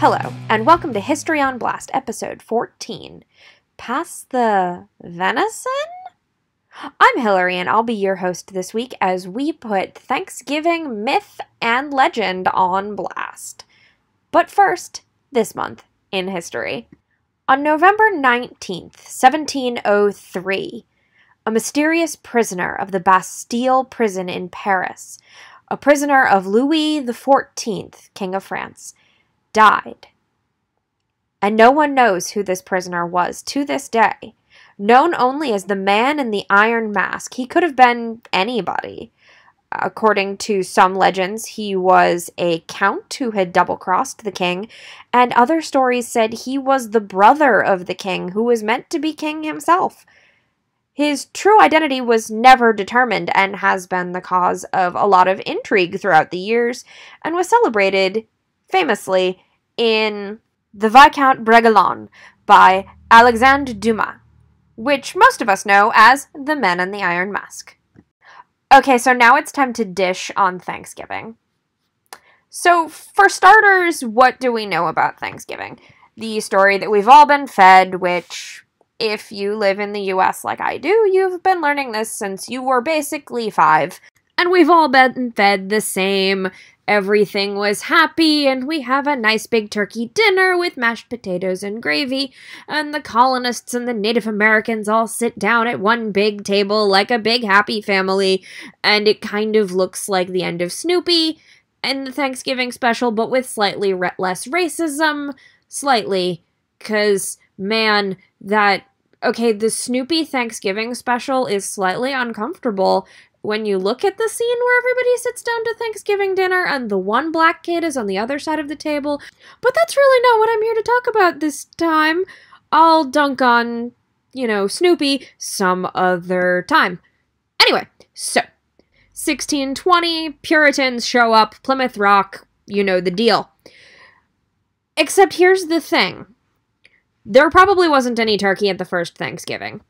Hello, and welcome to History on Blast, episode 14. Pass the Venison? I'm Hillary, and I'll be your host this week as we put Thanksgiving myth and legend on blast. But first, this month in history. On November 19th, 1703, a mysterious prisoner of the Bastille prison in Paris, a prisoner of Louis XIV, King of France, died. And no one knows who this prisoner was to this day. Known only as the Man in the Iron Mask, he could have been anybody. According to some legends, he was a count who had double-crossed the king, and other stories said he was the brother of the king who was meant to be king himself. His true identity was never determined and has been the cause of a lot of intrigue throughout the years, and was celebrated famously in The Viscount Bragelonne by Alexandre Dumas, which most of us know as The Man in the Iron Mask. Okay, so now it's time to dish on Thanksgiving. So, for starters, what do we know about Thanksgiving? The story that we've all been fed, which, if you live in the US like I do, you've been learning this since you were basically 5. And we've all been fed the same, everything was happy, and we have a nice big turkey dinner with mashed potatoes and gravy, and the colonists and the Native Americans all sit down at one big table like a big happy family, and it kind of looks like the end of Snoopy and the Thanksgiving special, but with slightly less racism. Slightly, because, man, the Snoopy Thanksgiving special is slightly uncomfortable when you look at the scene where everybody sits down to Thanksgiving dinner and the one black kid is on the other side of the table. But that's really not what I'm here to talk about this time. I'll dunk on, Snoopy some other time. Anyway, so, 1620, Puritans show up, Plymouth Rock, you know the deal. Except here's the thing. There probably wasn't any turkey at the first Thanksgiving.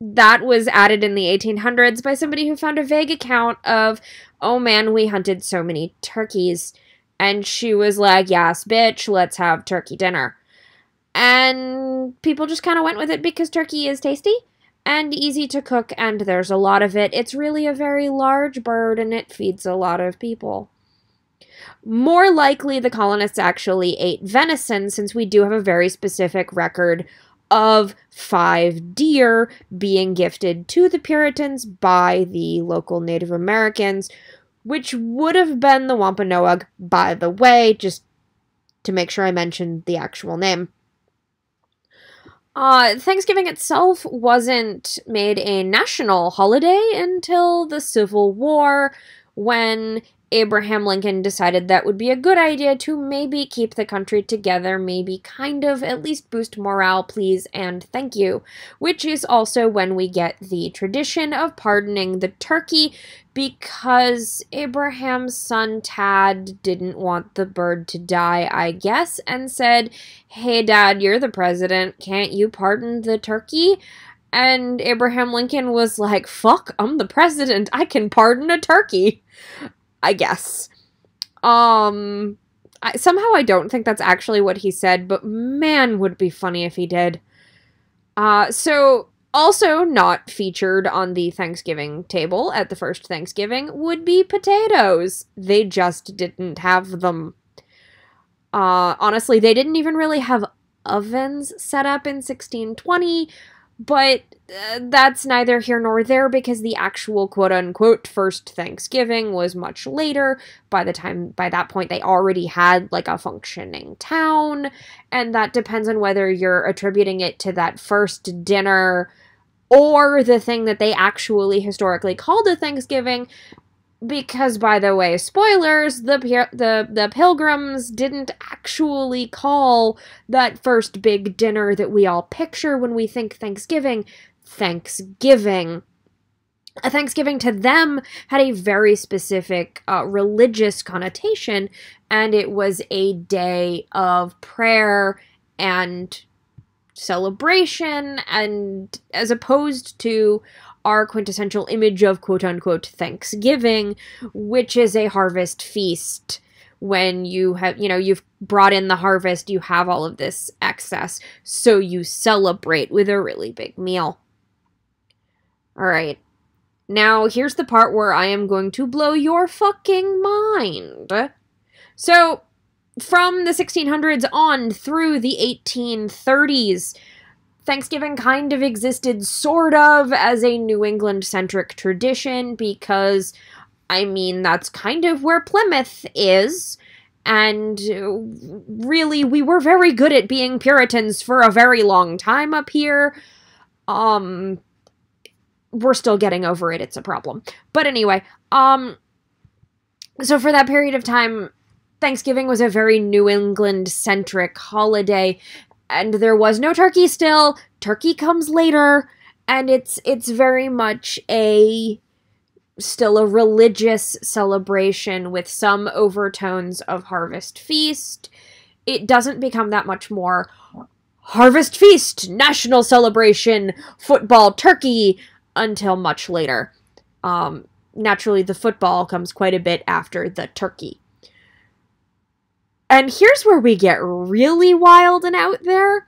That was added in the 1800s by somebody who found a vague account of, oh man, we hunted so many turkeys. And she was like, yes, bitch, let's have turkey dinner. And people just kind of went with it because turkey is tasty and easy to cook, and there's a lot of it. It's really a very large bird, and it feeds a lot of people. More likely, the colonists actually ate venison, since we do have a very specific record of 5 deer being gifted to the Puritans by the local Native Americans, which would have been the Wampanoag, by the way, just to make sure I mentioned the actual name. Thanksgiving itself wasn't made a national holiday until the Civil War, when Abraham Lincoln decided that would be a good idea to maybe keep the country together, maybe kind of at least boost morale, please and thank you, which is also when we get the tradition of pardoning the turkey, because Abraham's son Tad didn't want the bird to die, I guess, and said, hey Dad, you're the president, can't you pardon the turkey? And Abraham Lincoln was like, fuck, I'm the president, I can pardon a turkey. I guess. Somehow I don't think that's actually what he said, but man, would it be funny if he did. So, also not featured on the Thanksgiving table at the first Thanksgiving would be potatoes. They just didn't have them. Honestly, they didn't even really have ovens set up in 1620, but that's neither here nor there, because the actual quote-unquote first Thanksgiving was much later. By that point, they already had, like, a functioning town, and that depends on whether you're attributing it to that first dinner or the thing that they actually historically called a Thanksgiving, because, by the way, spoilers, the Pilgrims didn't actually call that first big dinner that we all picture when we think Thanksgiving, Thanksgiving. A Thanksgiving to them had a very specific religious connotation, and it was a day of prayer and celebration, and as opposed to our quintessential image of quote-unquote Thanksgiving, which is a harvest feast when you have, you've brought in the harvest, you have all of this excess, so you celebrate with a really big meal. All right. Now, here's the part where I am going to blow your fucking mind. So, from the 1600s on through the 1830s, Thanksgiving kind of existed sort of as a New England-centric tradition because, I mean, that's kind of where Plymouth is, and really, we were very good at being Puritans for a very long time up here. We're still getting over it, it's a problem. But anyway, so for that period of time, Thanksgiving was a very New England-centric holiday, and there was no turkey still. Turkey comes later, and it's very much still a religious celebration with some overtones of Harvest Feast. It doesn't become that much more Harvest Feast, national celebration, football, turkey, until much later. Naturally, the football comes quite a bit after the turkey. And here's where we get really wild and out there.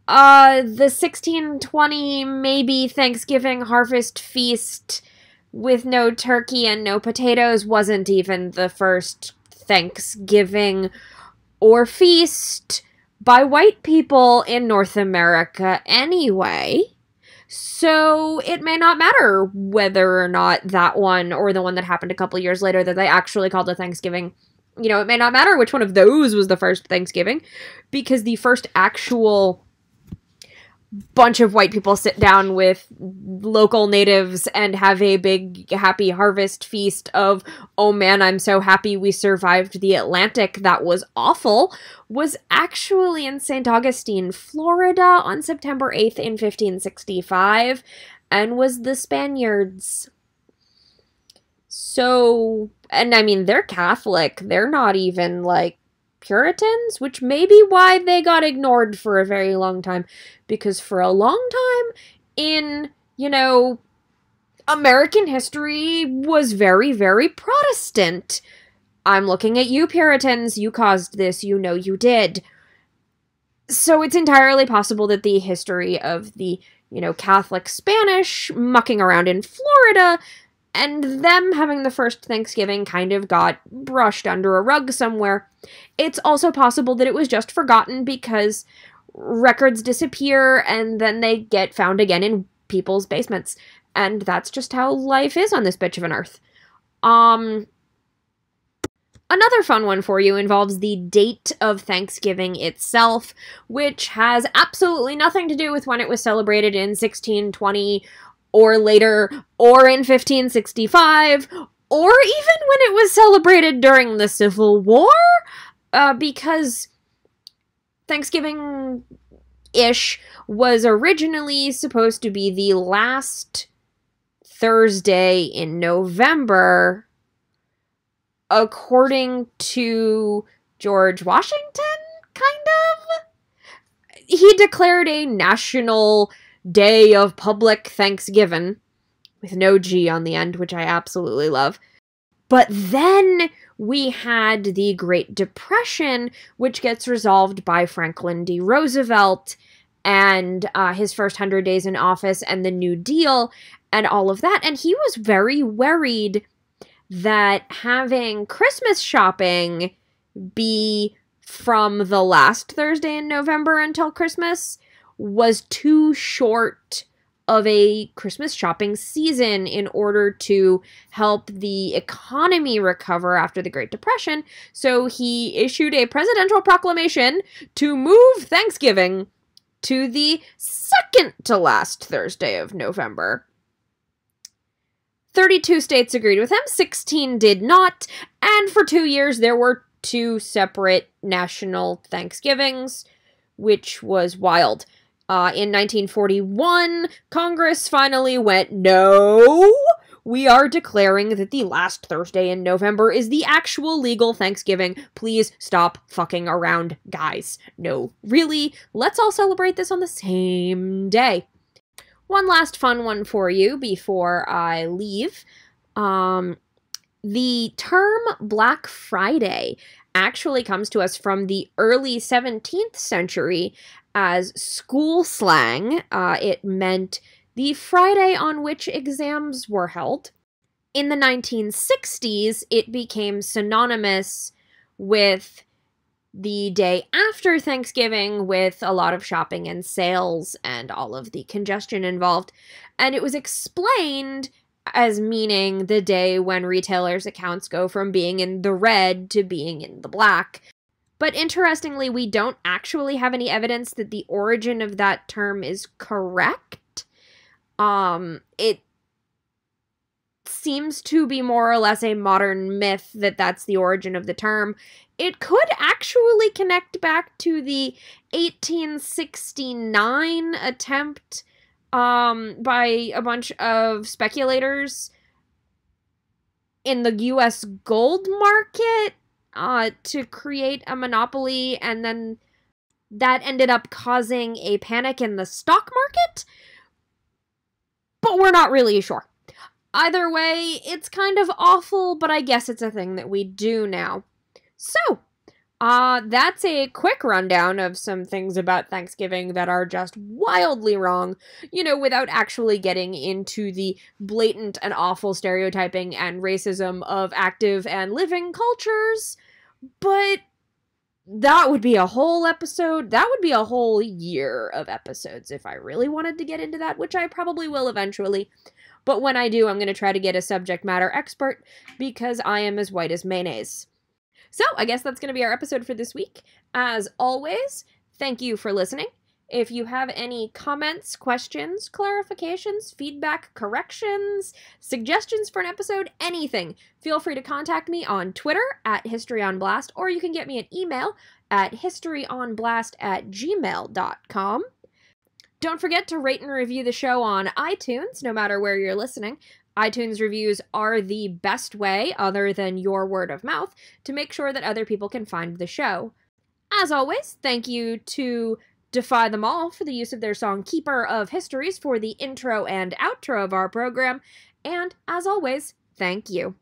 The 1620 maybe Thanksgiving Harvest Feast with no turkey and no potatoes wasn't even the first Thanksgiving or feast by white people in North America anyway. So it may not matter whether or not that one or the one that happened a couple years later that they actually called a Thanksgiving, it may not matter which one of those was the first Thanksgiving, because the first actual bunch of white people sit down with local natives and have a big happy harvest feast of, oh man, I'm so happy we survived the Atlantic, that was awful, was actually in St. Augustine, Florida on September 8th in 1565, and was the Spaniards. So, and I mean, they're Catholic, they're not even like Puritans, which may be why they got ignored for a very long time, because for a long time in, American history was very, very Protestant. I'm looking at you, Puritans, you caused this, you did. So it's entirely possible that the history of the, Catholic Spanish mucking around in Florida and them having the first Thanksgiving kind of got brushed under a rug somewhere. It's also possible that it was just forgotten because records disappear and then they get found again in people's basements. And that's just how life is on this bitch of an earth. Another fun one for you involves the date of Thanksgiving itself, which has absolutely nothing to do with when it was celebrated in 1620 or later, or in 1565, or even when it was celebrated during the Civil War, because Thanksgiving-ish was originally supposed to be the last Thursday in November, according to George Washington, kind of. He declared a national day of public Thanksgiving, with no G on the end, which I absolutely love. But then we had the Great Depression, which gets resolved by Franklin D. Roosevelt and his first 100 days in office and the New Deal and all of that. And he was very worried that having Christmas shopping be from the last Thursday in November until Christmas was too short of a Christmas shopping season in order to help the economy recover after the Great Depression. So he issued a presidential proclamation to move Thanksgiving to the second to last Thursday of November. 32 states agreed with him, 16 did not, and for 2 years there were 2 separate national Thanksgivings, which was wild. In 1941, Congress finally went, no, we are declaring that the last Thursday in November is the actual legal Thanksgiving. Please stop fucking around, guys. No, really, let's all celebrate this on the same day. One last fun one for you before I leave. The term Black Friday actually comes to us from the early 17th century as school slang. It meant the Friday on which exams were held. In the 1960s, it became synonymous with the day after Thanksgiving, with a lot of shopping and sales and all of the congestion involved. And it was explained as meaning the day when retailers' accounts go from being in the red to being in the black. But interestingly, we don't actually have any evidence that the origin of that term is correct. It seems to be more or less a modern myth that that's the origin of the term. It could actually connect back to the 1869 attempt by a bunch of speculators in the U.S. gold market to create a monopoly, and then that ended up causing a panic in the stock market. But we're not really sure. Either way, it's kind of awful, but I guess it's a thing that we do now. So, that's a quick rundown of some things about Thanksgiving that are just wildly wrong, without actually getting into the blatant and awful stereotyping and racism of active and living cultures. But that would be a whole episode. That would be a whole year of episodes if I really wanted to get into that, which I probably will eventually. But when I do, I'm going to try to get a subject matter expert because I am as white as mayonnaise. So I guess that's going to be our episode for this week. As always, thank you for listening. If you have any comments, questions, clarifications, feedback, corrections, suggestions for an episode, anything, feel free to contact me on Twitter at historyonblast, or you can get me an email at historyonblast@gmail.com. Don't forget to rate and review the show on iTunes, no matter where you're listening. iTunes reviews are the best way, other than your word of mouth, to make sure that other people can find the show. As always, thank you to Defy Them All for the use of their song Keeper of Histories for the intro and outro of our program. And as always, thank you.